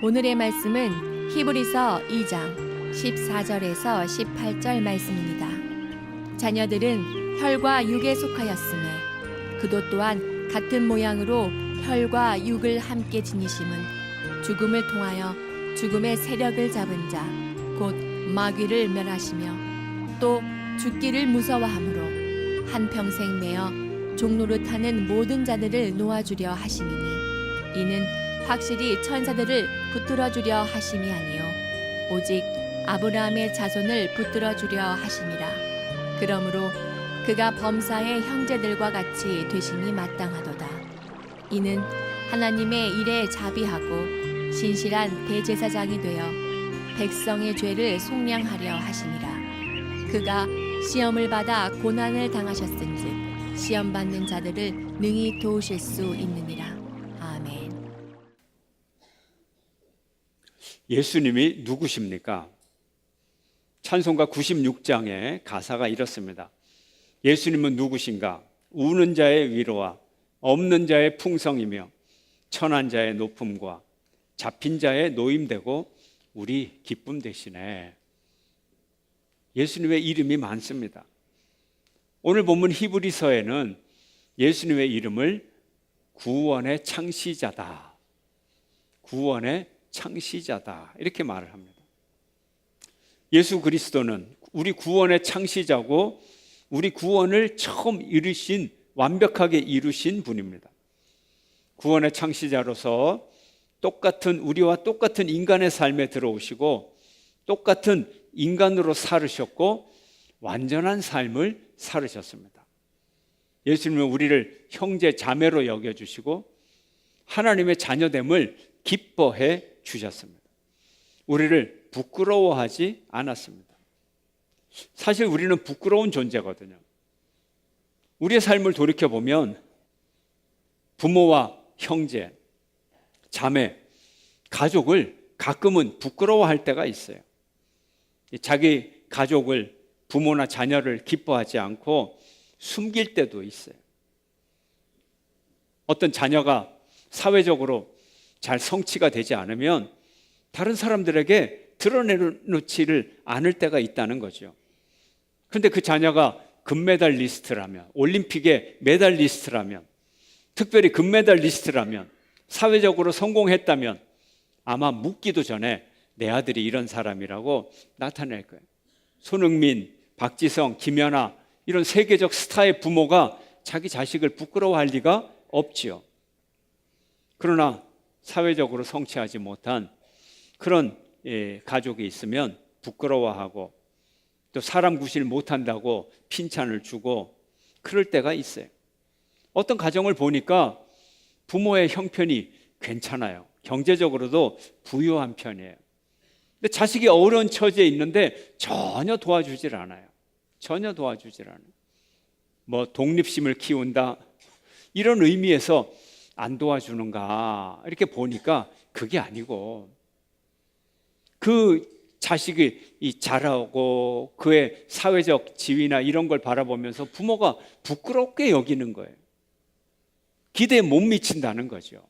오늘의 말씀은 히브리서 2장 14절에서 18절 말씀입니다. 자녀들은 혈과 육에 속하였음에 그도 또한 같은 모양으로 혈과 육을 함께 지니심은 죽음을 통하여 죽음의 세력을 잡은 자 곧 마귀를 멸하시며 또 죽기를 무서워함으로 한평생 매어 종노릇하는 모든 자들을 놓아주려 하심이니 이는 확실히 천사들을 붙들어주려 하심이 아니요 오직 아브라함의 자손을 붙들어주려 하심이라. 그러므로 그가 범사의 형제들과 같이 되심이 마땅하도다. 이는 하나님의 일에 자비하고 신실한 대제사장이 되어 백성의 죄를 속량하려 하심이라. 그가 시험을 받아 고난을 당하셨은즉 시험 받는 자들을 능히 도우실 수 있느니라. 아멘. 예수님이 누구십니까? 찬송가 96장의 가사가 이렇습니다. 예수님은 누구신가? 우는 자의 위로와 없는 자의 풍성이며 천한 자의 높음과 잡힌 자의 노임되고 우리 기쁨 되시네. 예수님의 이름이 많습니다. 오늘 본문 히브리서에는 예수님의 이름을 구원의 창시자다, 구원의 창시자다 이렇게 말을 합니다. 예수 그리스도는 우리 구원의 창시자고 우리 구원을 처음 이루신, 완벽하게 이루신 분입니다. 구원의 창시자로서 우리와 똑같은 인간의 삶에 들어오시고 똑같은 인간으로 살으셨고 완전한 삶을 살으셨습니다. 예수님은 우리를 형제 자매로 여겨주시고 하나님의 자녀됨을 기뻐해 주셨습니다. 우리를 부끄러워하지 않았습니다. 사실 우리는 부끄러운 존재거든요. 우리의 삶을 돌이켜보면 부모와 형제, 자매, 가족을 가끔은 부끄러워할 때가 있어요. 자기 가족을, 부모나 자녀를 기뻐하지 않고 숨길 때도 있어요. 어떤 자녀가 사회적으로 잘 성취가 되지 않으면 다른 사람들에게 드러내놓지를 않을 때가 있다는 거죠. 그런데 그 자녀가 금메달리스트라면, 올림픽의 메달리스트라면, 특별히 금메달리스트라면, 사회적으로 성공했다면 아마 묻기도 전에 내 아들이 이런 사람이라고 나타낼 거예요. 손흥민, 박지성, 김연아 이런 세계적 스타의 부모가 자기 자식을 부끄러워할 리가 없지요. 그러나 사회적으로 성취하지 못한 그런 가족이 있으면 부끄러워하고 또 사람 구실 못한다고 핀찬을 주고 그럴 때가 있어요. 어떤 가정을 보니까 부모의 형편이 괜찮아요. 경제적으로도 부유한 편이에요. 근데 자식이 어려운 처지에 있는데 전혀 도와주질 않아요. 전혀 도와주질 않아요. 뭐 독립심을 키운다 이런 의미에서 안 도와주는가 이렇게 보니까 그게 아니고 그 자식이 자라고 그의 사회적 지위나 이런 걸 바라보면서 부모가 부끄럽게 여기는 거예요. 기대에 못 미친다는 거죠.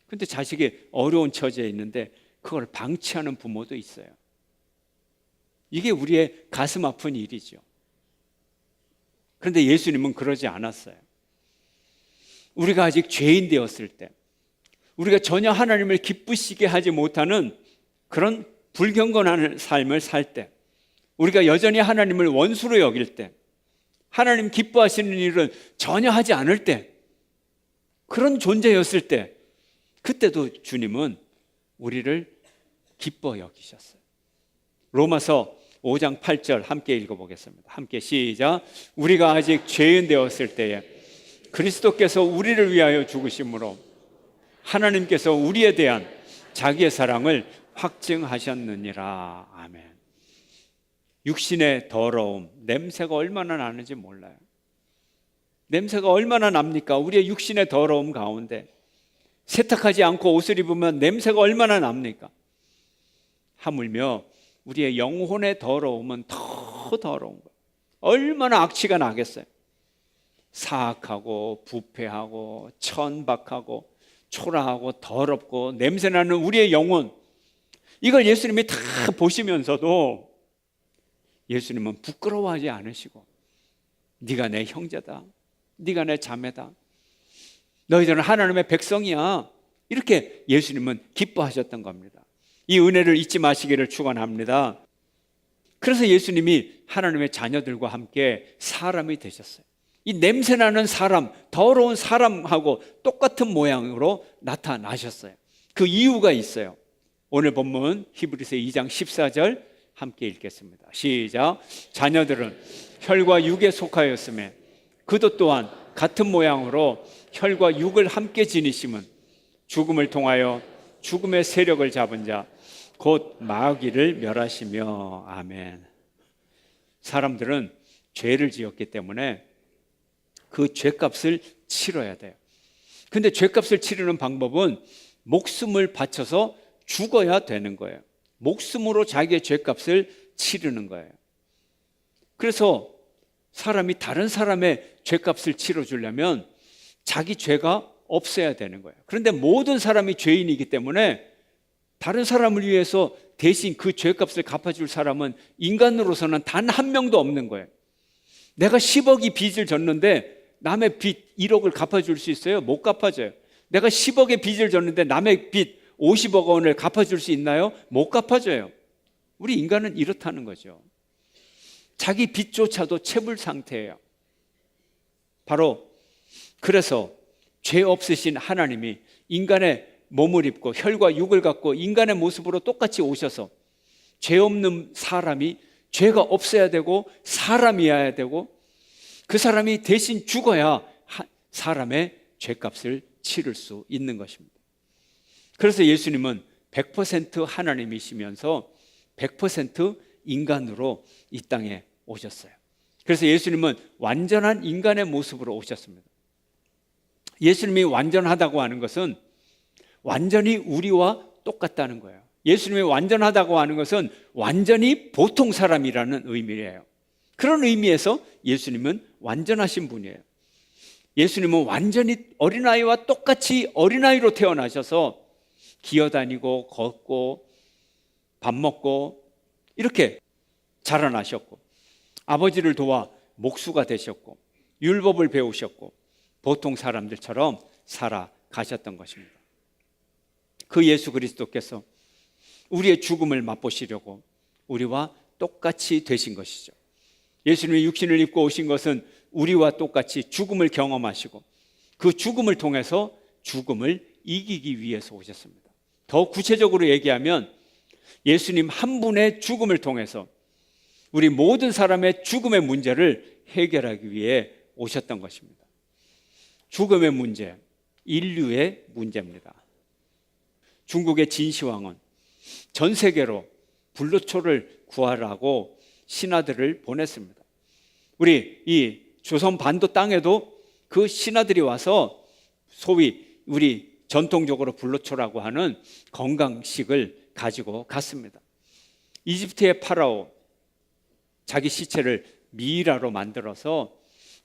그런데 자식이 어려운 처지에 있는데 그걸 방치하는 부모도 있어요. 이게 우리의 가슴 아픈 일이죠. 그런데 예수님은 그러지 않았어요. 우리가 아직 죄인 되었을 때, 우리가 전혀 하나님을 기쁘시게 하지 못하는 그런 불경건한 삶을 살 때, 우리가 여전히 하나님을 원수로 여길 때, 하나님 기뻐하시는 일은 전혀 하지 않을 때, 그런 존재였을 때, 그때도 주님은 우리를 기뻐 여기셨어요. 로마서 5장 8절 함께 읽어보겠습니다. 함께 시작. 우리가 아직 죄인 되었을 때에 그리스도께서 우리를 위하여 죽으심으로 하나님께서 우리에 대한 자기의 사랑을 확증하셨느니라. 아멘. 육신의 더러움, 냄새가 얼마나 나는지 몰라요. 냄새가 얼마나 납니까? 우리의 육신의 더러움 가운데 세탁하지 않고 옷을 입으면 냄새가 얼마나 납니까? 하물며 우리의 영혼의 더러움은 더 더러운 거예요. 얼마나 악취가 나겠어요. 사악하고 부패하고 천박하고 초라하고 더럽고 냄새나는 우리의 영혼, 이걸 예수님이 다 보시면서도 예수님은 부끄러워하지 않으시고 네가 내 형제다, 네가 내 자매다, 너희들은 하나님의 백성이야, 이렇게 예수님은 기뻐하셨던 겁니다. 이 은혜를 잊지 마시기를 축원합니다. 그래서 예수님이 하나님의 자녀들과 함께 사람이 되셨어요. 이 냄새나는 사람, 더러운 사람하고 똑같은 모양으로 나타나셨어요. 그 이유가 있어요. 오늘 본문 히브리서 2장 14절 함께 읽겠습니다. 시작. 자녀들은 혈과 육에 속하였음에 그도 또한 같은 모양으로 혈과 육을 함께 지니심은 죽음을 통하여 죽음의 세력을 잡은 자 곧 마귀를 멸하시며. 아멘. 사람들은 죄를 지었기 때문에 그 죄값을 치러야 돼요. 근데 죄값을 치르는 방법은 목숨을 바쳐서 죽어야 되는 거예요. 목숨으로 자기의 죄값을 치르는 거예요. 그래서 사람이 다른 사람의 죄값을 치러주려면 자기 죄가 없어야 되는 거예요. 그런데 모든 사람이 죄인이기 때문에 다른 사람을 위해서 대신 그 죄값을 갚아줄 사람은 인간으로서는 단 한 명도 없는 거예요. 내가 10억이 빚을 졌는데 남의 빚 1억을 갚아줄 수 있어요? 못 갚아줘요. 내가 10억의 빚을 졌는데 남의 빚 50억 원을 갚아줄 수 있나요? 못 갚아줘요. 우리 인간은 이렇다는 거죠. 자기 빚조차도 채물 상태예요. 바로 그래서 죄 없으신 하나님이 인간의 몸을 입고 혈과 육을 갖고 인간의 모습으로 똑같이 오셔서 죄 없는 사람이 죄가 없어야 되고 사람이어야 되고 그 사람이 대신 죽어야 사람의 죄값을 치를 수 있는 것입니다. 그래서 예수님은 100% 하나님이시면서 100% 인간으로 이 땅에 오셨어요. 그래서 예수님은 완전한 인간의 모습으로 오셨습니다. 예수님이 완전하다고 하는 것은 완전히 우리와 똑같다는 거예요. 예수님이 완전하다고 하는 것은 완전히 보통 사람이라는 의미예요. 그런 의미에서 예수님은 완전하신 분이에요. 예수님은 완전히 어린아이와 똑같이 어린아이로 태어나셔서 기어다니고 걷고 밥 먹고 이렇게 자라나셨고 아버지를 도와 목수가 되셨고 율법을 배우셨고 보통 사람들처럼 살아가셨던 것입니다. 그 예수 그리스도께서 우리의 죽음을 맛보시려고 우리와 똑같이 되신 것이죠. 예수님이 육신을 입고 오신 것은 우리와 똑같이 죽음을 경험하시고 그 죽음을 통해서 죽음을 이기기 위해서 오셨습니다. 더 구체적으로 얘기하면 예수님 한 분의 죽음을 통해서 우리 모든 사람의 죽음의 문제를 해결하기 위해 오셨던 것입니다. 죽음의 문제, 인류의 문제입니다. 중국의 진시황은 전 세계로 불로초를 구하라고 신하들을 보냈습니다. 우리 이 조선 반도 땅에도 그 신하들이 와서 소위 우리 전통적으로 불로초라고 하는 건강식을 가지고 갔습니다. 이집트의 파라오 자기 시체를 미이라로 만들어서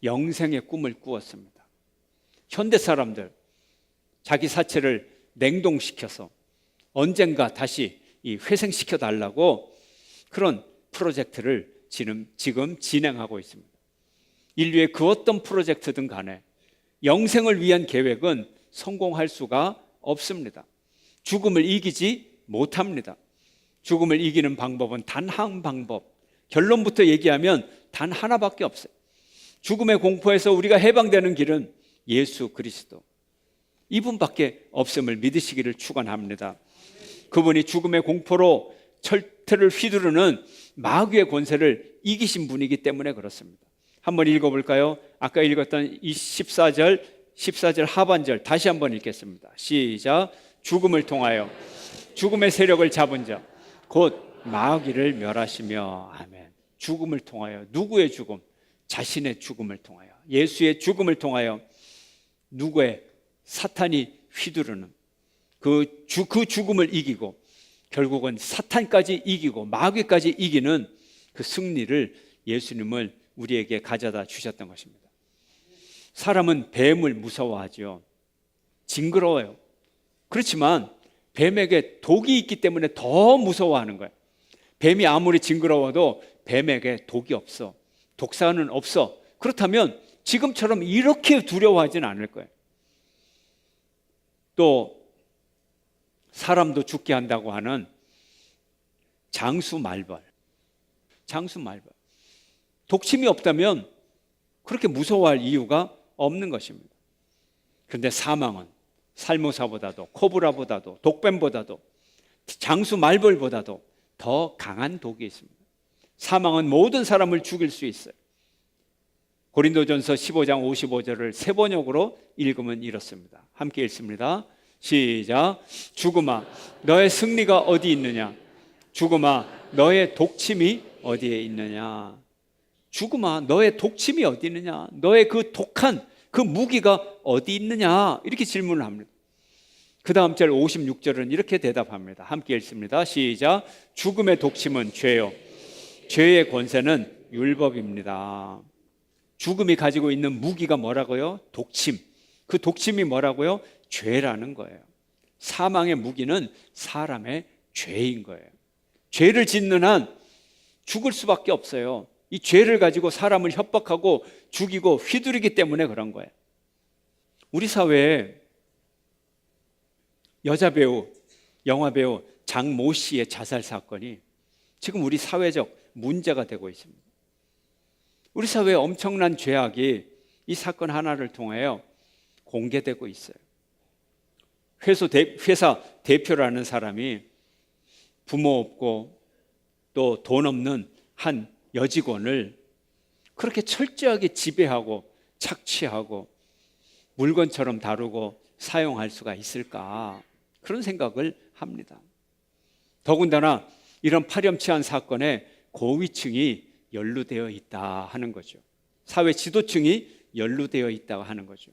영생의 꿈을 꾸었습니다. 현대 사람들 자기 사체를 냉동시켜서 언젠가 다시 회생시켜 달라고 그런 프로젝트를 지금 진행하고 있습니다. 인류의 그 어떤 프로젝트든 간에 영생을 위한 계획은 성공할 수가 없습니다. 죽음을 이기지 못합니다. 죽음을 이기는 방법은 단 한 방법, 결론부터 얘기하면 단 하나밖에 없어요. 죽음의 공포에서 우리가 해방되는 길은 예수 그리스도, 이분밖에 없음을 믿으시기를 축원합니다. 그분이 죽음의 공포로 철퇴를 휘두르는 마귀의 권세를 이기신 분이기 때문에 그렇습니다. 한번 읽어볼까요? 아까 읽었던 이 14절 하반절 다시 한번 읽겠습니다. 시작. 죽음을 통하여 죽음의 세력을 잡은 자 곧 마귀를 멸하시며. 아멘. 죽음을 통하여, 누구의 죽음? 자신의 죽음을 통하여, 예수의 죽음을 통하여 누구의 사탄이 휘두르는 그 죽음을 이기고 결국은 사탄까지 이기고 마귀까지 이기는 그 승리를 예수님을 우리에게 가져다 주셨던 것입니다. 사람은 뱀을 무서워하죠. 징그러워요. 그렇지만 뱀에게 독이 있기 때문에 더 무서워하는 거예요. 뱀이 아무리 징그러워도 뱀에게 독이 없어. 독사는 없어. 그렇다면 지금처럼 이렇게 두려워하진 않을 거예요. 또 사람도 죽게 한다고 하는 장수말벌. 독침이 없다면 그렇게 무서워할 이유가 없는 것입니다. 그런데 사망은 살모사보다도 코브라보다도 독뱀보다도 장수말벌보다도 더 강한 독이 있습니다. 사망은 모든 사람을 죽일 수 있어요. 고린도전서 15장 55절을 세 번역으로 읽으면 이렇습니다. 함께 읽습니다. 시작. 죽음아 너의 승리가 어디 있느냐? 죽음아 너의 독침이 어디에 있느냐? 죽음아 너의 독침이 어디 있느냐? 너의 그 독한 그 무기가 어디 있느냐? 이렇게 질문을 합니다. 그 다음 절 56절은 이렇게 대답합니다. 함께 읽습니다. 시작. 죽음의 독침은 죄요, 죄의 권세는 율법입니다. 죽음이 가지고 있는 무기가 뭐라고요? 독침. 그 독침이 뭐라고요? 죄라는 거예요. 사망의 무기는 사람의 죄인 거예요. 죄를 짓는 한 죽을 수밖에 없어요. 이 죄를 가지고 사람을 협박하고 죽이고 휘두르기 때문에 그런 거예요. 우리 사회에 여자 배우, 영화 배우 장모 씨의 자살 사건이 지금 우리 사회적 문제가 되고 있습니다. 우리 사회에 엄청난 죄악이 이 사건 하나를 통하여 공개되고 있어요. 회사 대표라는 사람이 부모 없고 또 돈 없는 한 여직원을 그렇게 철저하게 지배하고 착취하고 물건처럼 다루고 사용할 수가 있을까? 그런 생각을 합니다. 더군다나 이런 파렴치한 사건에 고위층이 연루되어 있다 하는 거죠. 사회 지도층이 연루되어 있다고 하는 거죠.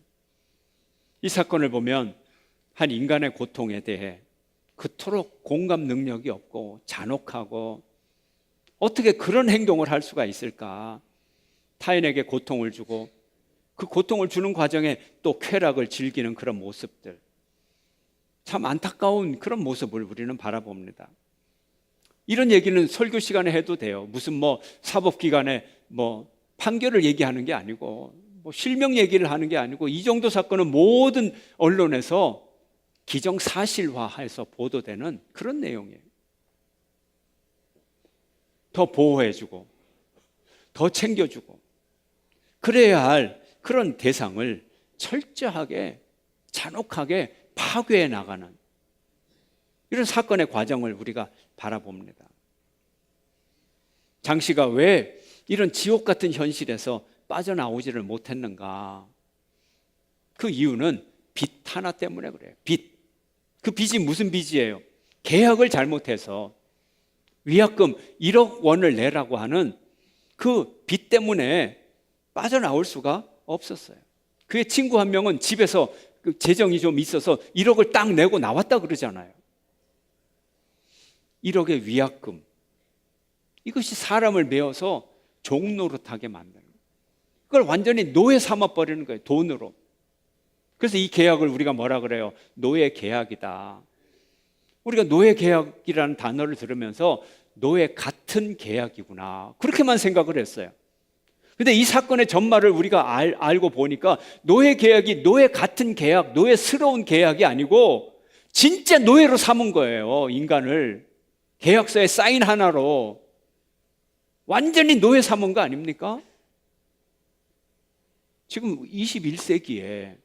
이 사건을 보면 한 인간의 고통에 대해 그토록 공감 능력이 없고 잔혹하고 어떻게 그런 행동을 할 수가 있을까? 타인에게 고통을 주고 그 고통을 주는 과정에 또 쾌락을 즐기는 그런 모습들, 참 안타까운 그런 모습을 우리는 바라봅니다. 이런 얘기는 설교 시간에 해도 돼요. 무슨 사법기관에 판결을 얘기하는 게 아니고 실명 얘기를 하는 게 아니고 이 정도 사건은 모든 언론에서 기정사실화해서 보도되는 그런 내용이에요. 더 보호해주고 더 챙겨주고 그래야 할 그런 대상을 철저하게 잔혹하게 파괴해 나가는 이런 사건의 과정을 우리가 바라봅니다. 장 씨가 왜 이런 지옥 같은 현실에서 빠져나오지를 못했는가? 그 이유는 빚 하나 때문에 그래요. 빚. 그 빚이 무슨 빚이에요? 계약을 잘못해서 위약금 1억 원을 내라고 하는 그 빚 때문에 빠져나올 수가 없었어요. 그의 친구 한 명은 집에서 그 재정이 좀 있어서 1억을 딱 내고 나왔다 그러잖아요. 1억의 위약금. 이것이 사람을 메어서 종노릇하게 만드는 거예요. 그걸 완전히 노예 삼아버리는 거예요. 돈으로. 그래서 이 계약을 우리가 뭐라 그래요? 노예 계약이다. 우리가 노예 계약이라는 단어를 들으면서 노예 같은 계약이구나. 그렇게만 생각을 했어요. 근데 이 사건의 전말을 우리가 알고 보니까 노예 계약이 노예 같은 계약, 노예스러운 계약이 아니고 진짜 노예로 삼은 거예요. 인간을. 계약서에 사인 하나로 완전히 노예 삼은 거 아닙니까? 지금 21세기에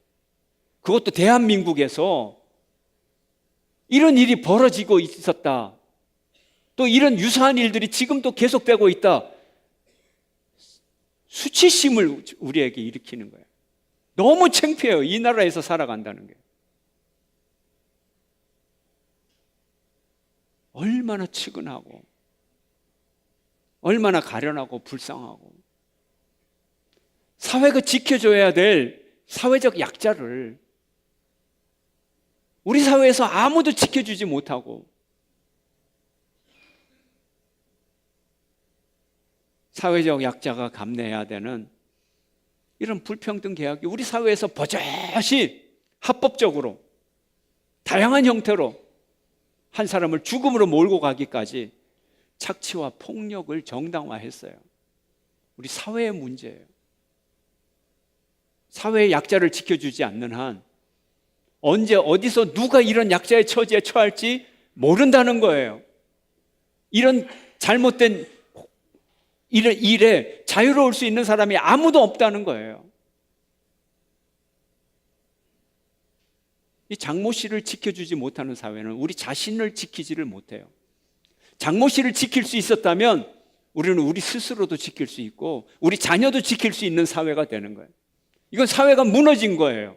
그것도 대한민국에서 이런 일이 벌어지고 있었다. 또 이런 유사한 일들이 지금도 계속되고 있다. 수치심을 우리에게 일으키는 거예요. 너무 창피해요. 이 나라에서 살아간다는 게. 얼마나 측은하고 얼마나 가련하고 불쌍하고 사회가 지켜줘야 될 사회적 약자를 우리 사회에서 아무도 지켜주지 못하고 사회적 약자가 감내해야 되는 이런 불평등 계약이 우리 사회에서 버젓이 합법적으로 다양한 형태로 한 사람을 죽음으로 몰고 가기까지 착취와 폭력을 정당화했어요. 우리 사회의 문제예요. 사회의 약자를 지켜주지 않는 한 언제 어디서 누가 이런 약자의 처지에 처할지 모른다는 거예요. 이런 잘못된 일에 자유로울 수 있는 사람이 아무도 없다는 거예요. 이 장모 씨를 지켜주지 못하는 사회는 우리 자신을 지키지를 못해요. 장모 씨를 지킬 수 있었다면 우리는 우리 스스로도 지킬 수 있고 우리 자녀도 지킬 수 있는 사회가 되는 거예요. 이건 사회가 무너진 거예요.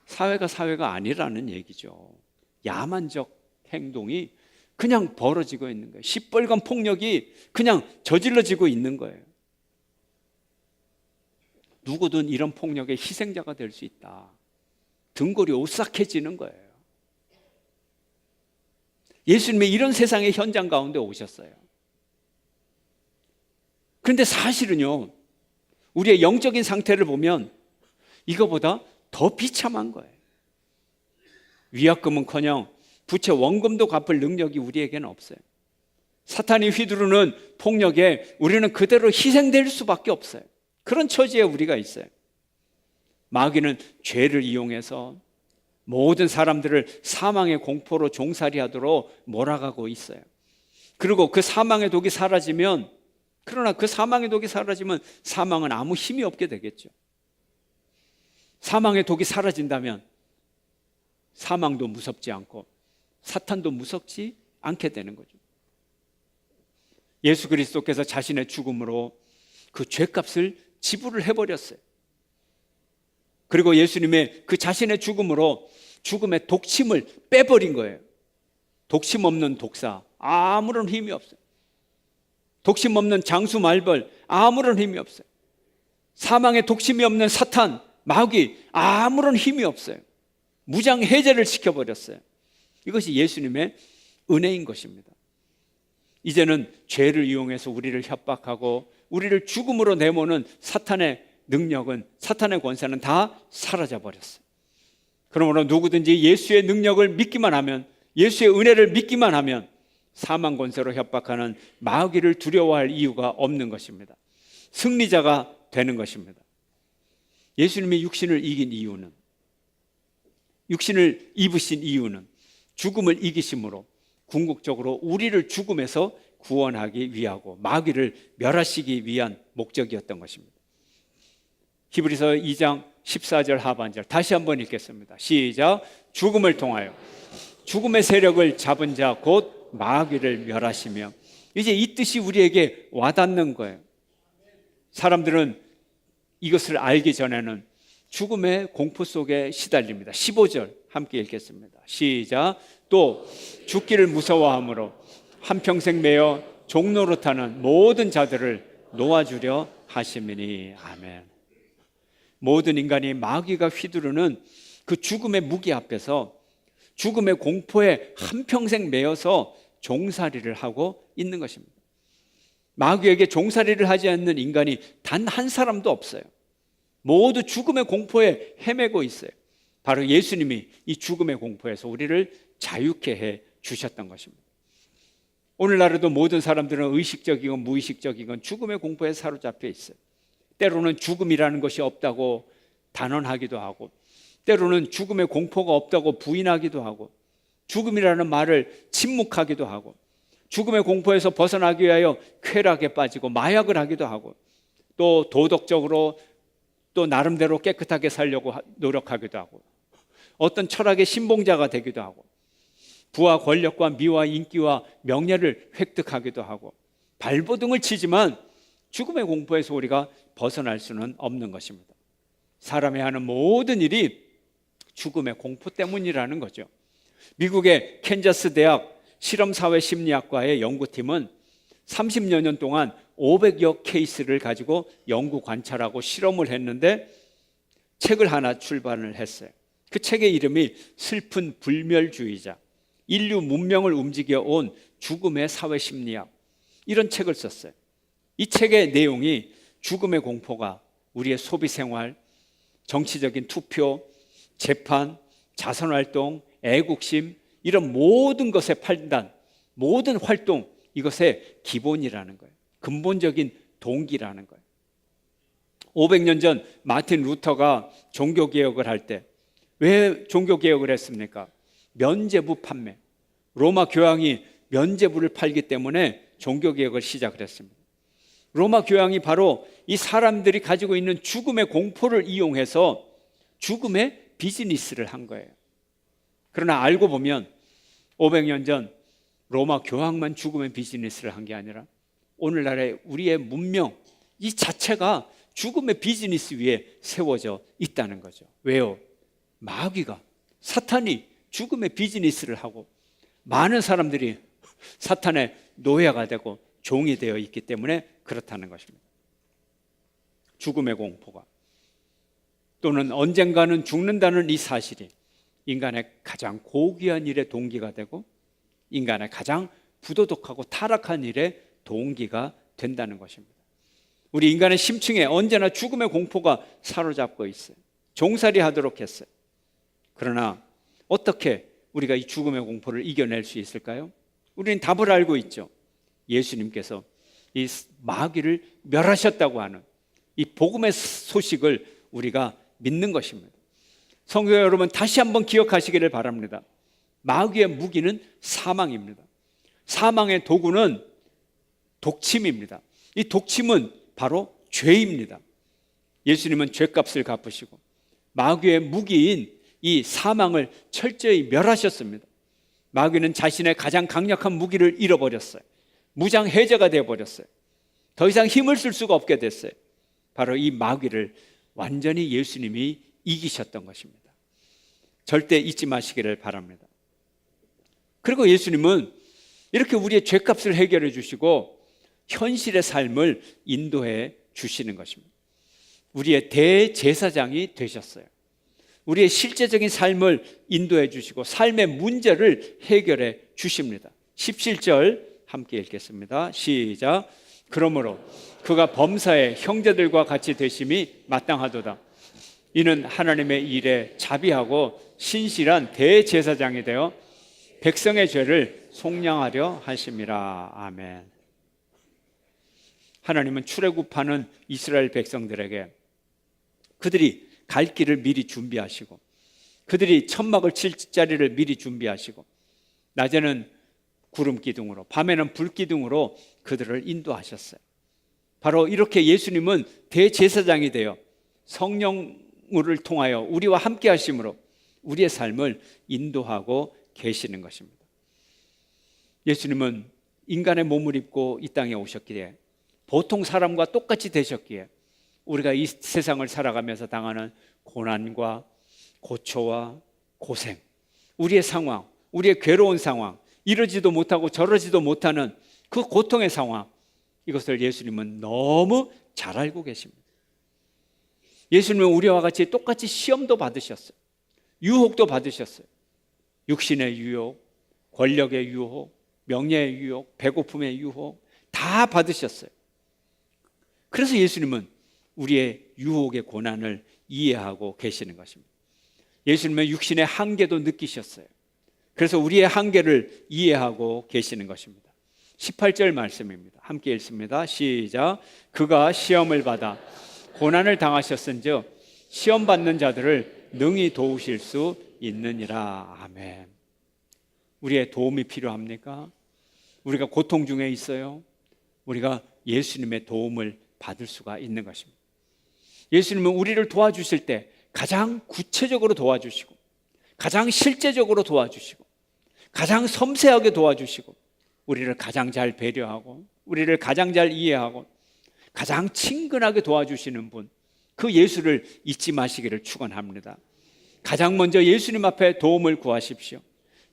사회가 아니라는 얘기죠. 야만적 행동이 그냥 벌어지고 있는 거예요. 시뻘건 폭력이 그냥 저질러지고 있는 거예요. 누구든 이런 폭력의 희생자가 될 수 있다. 등골이 오싹해지는 거예요. 예수님이 이런 세상의 현장 가운데 오셨어요. 그런데 사실은요, 우리의 영적인 상태를 보면 이거보다 더 비참한 거예요. 위약금은커녕 부채 원금도 갚을 능력이 우리에게는 없어요. 사탄이 휘두르는 폭력에 우리는 그대로 희생될 수밖에 없어요. 그런 처지에 우리가 있어요. 마귀는 죄를 이용해서 모든 사람들을 사망의 공포로 종살이하도록 몰아가고 있어요. 그리고 그 사망의 독이 사라지면, 그러나 그 사망의 독이 사라지면 사망은 아무 힘이 없게 되겠죠. 사망의 독이 사라진다면 사망도 무섭지 않고 사탄도 무섭지 않게 되는 거죠. 예수 그리스도께서 자신의 죽음으로 그 죄값을 지불을 해버렸어요. 그리고 예수님의 그 자신의 죽음으로 죽음의 독침을 빼버린 거예요. 독침 없는 독사, 아무런 힘이 없어요. 독침 없는 장수 말벌, 아무런 힘이 없어요. 사망의 독침이 없는 사탄, 마귀, 아무런 힘이 없어요. 무장 해제를 시켜버렸어요. 이것이 예수님의 은혜인 것입니다. 이제는 죄를 이용해서 우리를 협박하고 우리를 죽음으로 내모는 사탄의 능력은, 사탄의 권세는 다 사라져버렸어요. 그러므로 누구든지 예수의 능력을 믿기만 하면, 예수의 은혜를 믿기만 하면 사망 권세로 협박하는 마귀를 두려워할 이유가 없는 것입니다. 승리자가 되는 것입니다. 예수님이 육신을 이긴 이유는, 육신을 입으신 이유는 죽음을 이기심으로 궁극적으로 우리를 죽음에서 구원하기 위하고 마귀를 멸하시기 위한 목적이었던 것입니다. 히브리서 2장 14절 하반절 다시 한번 읽겠습니다. 시작. 죽음을 통하여 죽음의 세력을 잡은 자 곧 마귀를 멸하시며. 이제 이 뜻이 우리에게 와닿는 거예요. 사람들은 이것을 알기 전에는 죽음의 공포 속에 시달립니다. 15절 함께 읽겠습니다. 시작. 또 죽기를 무서워함으로 한평생 매여 종노릇하는 모든 자들을 놓아주려 하심이니. 아멘. 모든 인간이 마귀가 휘두르는 그 죽음의 무기 앞에서 죽음의 공포에 한평생 매여서 종살이를 하고 있는 것입니다. 마귀에게 종살이를 하지 않는 인간이 단 한 사람도 없어요. 모두 죽음의 공포에 헤매고 있어요. 바로 예수님이 이 죽음의 공포에서 우리를 자유케 해 주셨던 것입니다. 오늘날에도 모든 사람들은 의식적이건 무의식적이건 죽음의 공포에 사로잡혀 있어요. 때로는 죽음이라는 것이 없다고 단언하기도 하고, 때로는 죽음의 공포가 없다고 부인하기도 하고, 죽음이라는 말을 침묵하기도 하고, 죽음의 공포에서 벗어나기 위하여 쾌락에 빠지고 마약을 하기도 하고, 또 도덕적으로 또 나름대로 깨끗하게 살려고 노력하기도 하고, 어떤 철학의 신봉자가 되기도 하고, 부와 권력과 미와 인기와 명예를 획득하기도 하고, 발버둥을 치지만 죽음의 공포에서 우리가 벗어날 수는 없는 것입니다. 사람이 하는 모든 일이 죽음의 공포 때문이라는 거죠. 미국의 캔자스 대학 실험사회심리학과의 연구팀은 30여 년 동안 500여 케이스를 가지고 연구 관찰하고 실험을 했는데 책을 하나 출판을 했어요. 그 책의 이름이 슬픈 불멸주의자, 인류 문명을 움직여 온 죽음의 사회심리학, 이런 책을 썼어요. 이 책의 내용이 죽음의 공포가 우리의 소비생활, 정치적인 투표, 재판, 자선활동, 애국심, 이런 모든 것의 판단, 모든 활동, 이것의 기본이라는 거예요. 근본적인 동기라는 거예요. 500년 전 마틴 루터가 종교개혁을 할 때 왜 종교개혁을 했습니까? 면죄부 판매. 로마 교황이 면죄부를 팔기 때문에 종교개혁을 시작을 했습니다. 로마 교황이 바로 이 사람들이 가지고 있는 죽음의 공포를 이용해서 죽음의 비즈니스를 한 거예요. 그러나 알고 보면 500년 전 로마 교황만 죽음의 비즈니스를 한 게 아니라 오늘날의 우리의 문명 이 자체가 죽음의 비즈니스 위에 세워져 있다는 거죠. 왜요? 마귀가, 사탄이 죽음의 비즈니스를 하고 많은 사람들이 사탄의 노예가 되고 종이 되어 있기 때문에 그렇다는 것입니다. 죽음의 공포가, 또는 언젠가는 죽는다는 이 사실이 인간의 가장 고귀한 일의 동기가 되고 인간의 가장 부도덕하고 타락한 일의 동기가 된다는 것입니다. 우리 인간의 심층에 언제나 죽음의 공포가 사로잡고 있어요. 종살이 하도록 했어요. 그러나 어떻게 우리가 이 죽음의 공포를 이겨낼 수 있을까요? 우리는 답을 알고 있죠. 예수님께서 이 마귀를 멸하셨다고 하는 이 복음의 소식을 우리가 믿는 것입니다. 성도 여러분, 다시 한번 기억하시기를 바랍니다. 마귀의 무기는 사망입니다. 사망의 도구는 독침입니다. 이 독침은 바로 죄입니다. 예수님은 죄값을 갚으시고 마귀의 무기인 이 사망을 철저히 멸하셨습니다. 마귀는 자신의 가장 강력한 무기를 잃어버렸어요. 무장해제가 되어버렸어요. 더 이상 힘을 쓸 수가 없게 됐어요. 바로 이 마귀를 완전히 예수님이 이기셨던 것입니다. 절대 잊지 마시기를 바랍니다. 그리고 예수님은 이렇게 우리의 죄값을 해결해 주시고 현실의 삶을 인도해 주시는 것입니다. 우리의 대제사장이 되셨어요. 우리의 실제적인 삶을 인도해 주시고 삶의 문제를 해결해 주십니다. 17절 함께 읽겠습니다. 시작. 그러므로 그가 범사의 형제들과 같이 되심이 마땅하도다. 이는 하나님의 일에 자비하고 신실한 대제사장이 되어 백성의 죄를 속량하려 하심이라. 아멘. 하나님은 출애굽하는 이스라엘 백성들에게 그들이 갈 길을 미리 준비하시고 그들이 천막을 칠 자리를 미리 준비하시고 낮에는 구름 기둥으로 밤에는 불 기둥으로 그들을 인도하셨어요. 바로 이렇게 예수님은 대제사장이 되어 성령을 통하여 우리와 함께 하심으로 우리의 삶을 인도하고 계시는 것입니다. 예수님은 인간의 몸을 입고 이 땅에 오셨기에 보통 사람과 똑같이 되셨기에 우리가 이 세상을 살아가면서 당하는 고난과 고초와 고생, 우리의 상황, 우리의 괴로운 상황, 이러지도 못하고 저러지도 못하는 그 고통의 상황, 이것을 예수님은 너무 잘 알고 계십니다. 예수님은 우리와 같이 똑같이 시험도 받으셨어요. 유혹도 받으셨어요. 육신의 유혹, 권력의 유혹, 명예의 유혹, 배고픔의 유혹 다 받으셨어요. 그래서 예수님은 우리의 유혹의 고난을 이해하고 계시는 것입니다. 예수님은 육신의 한계도 느끼셨어요. 그래서 우리의 한계를 이해하고 계시는 것입니다. 18절 말씀입니다. 함께 읽습니다. 시작. 그가 시험을 받아 고난을 당하셨은즉 시험 받는 자들을 능히 도우실 수 있느니라. 아멘. 우리의 도움이 필요합니까? 우리가 고통 중에 있어요. 우리가 예수님의 도움을 받을 수가 있는 것입니다. 예수님은 우리를 도와주실 때 가장 구체적으로 도와주시고 가장 실제적으로 도와주시고 가장 섬세하게 도와주시고 우리를 가장 잘 배려하고 우리를 가장 잘 이해하고 가장 친근하게 도와주시는 분, 그 예수를 잊지 마시기를 축원합니다. 가장 먼저 예수님 앞에 도움을 구하십시오.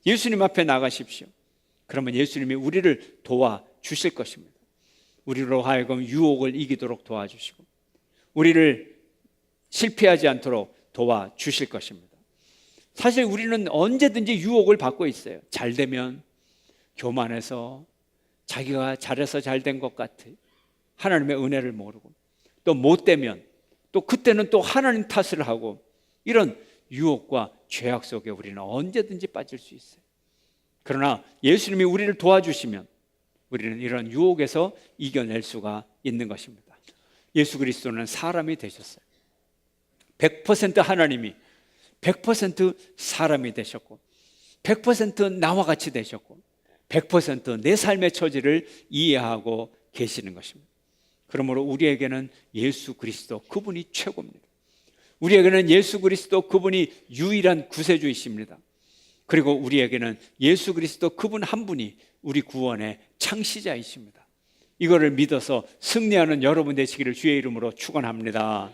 예수님 앞에 나가십시오. 그러면 예수님이 우리를 도와주실 것입니다. 우리로 하여금 유혹을 이기도록 도와주시고 우리를 실패하지 않도록 도와주실 것입니다. 사실 우리는 언제든지 유혹을 받고 있어요. 잘 되면 교만해서 자기가 잘해서 잘 된 것 같아 하나님의 은혜를 모르고, 또 못 되면 또 그때는 또 하나님 탓을 하고 이런 유혹과 죄악 속에 우리는 언제든지 빠질 수 있어요. 그러나 예수님이 우리를 도와주시면 우리는 이런 유혹에서 이겨낼 수가 있는 것입니다. 예수 그리스도는 사람이 되셨어요. 100% 하나님이 100% 사람이 되셨고 100% 나와 같이 되셨고 100% 내 삶의 처지를 이해하고 계시는 것입니다. 그러므로 우리에게는 예수 그리스도 그분이 최고입니다. 우리에게는 예수 그리스도 그분이 유일한 구세주이십니다. 그리고 우리에게는 예수 그리스도 그분 한 분이 우리 구원의 창시자이십니다. 이거를 믿어서 승리하는 여러분 되시기를 주의 이름으로 축원합니다.